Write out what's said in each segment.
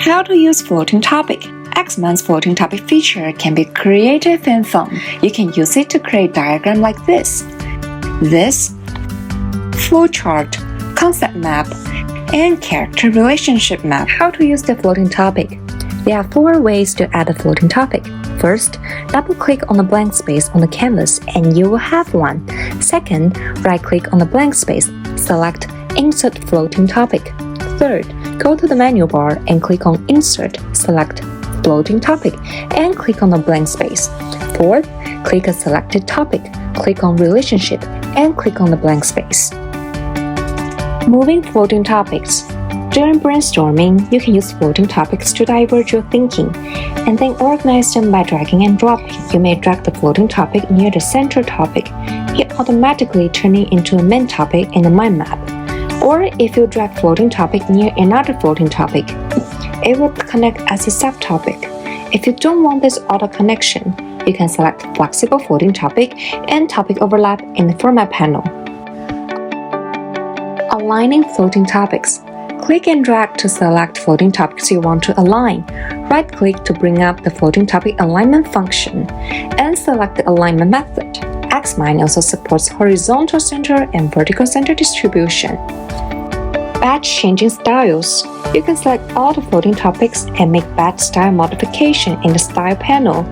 How to use floating topic. Xmind's floating topic feature can be creative and fun. You can use it to create diagram like this, flowchart, concept map, and character relationship map. How to use the floating topic. There are 4 ways to add a floating topic. First, double-click on the blank space on the canvas and you will have one. Second, right-click on the blank space, select Insert Floating Topic. Third, go to the menu bar and click on Insert, select Floating Topic, and click on the blank space. Fourth, click a selected topic, click on Relationship, and click on the blank space. Moving floating topics. During brainstorming, you can use floating topics to divert your thinking, and then organize them by dragging and dropping. You may drag the floating topic near the center topic, it automatically turning into a main topic in the mind map. Or if you drag floating topic near another floating topic, it will connect as a subtopic. If you don't want this auto connection, you can select Flexible Floating Topic and Topic Overlap in the Format panel. Aligning floating topics. Click and drag to select floating topics you want to align. Right-click to bring up the floating topic alignment function and select the alignment method. Xmind also supports horizontal center and vertical center distribution. Batch changing styles. You can select all the floating topics and make batch style modification in the Style panel,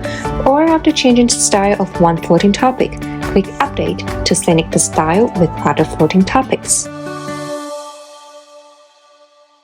or after changing the style of one floating topic, click Update to sync the style with other floating topics.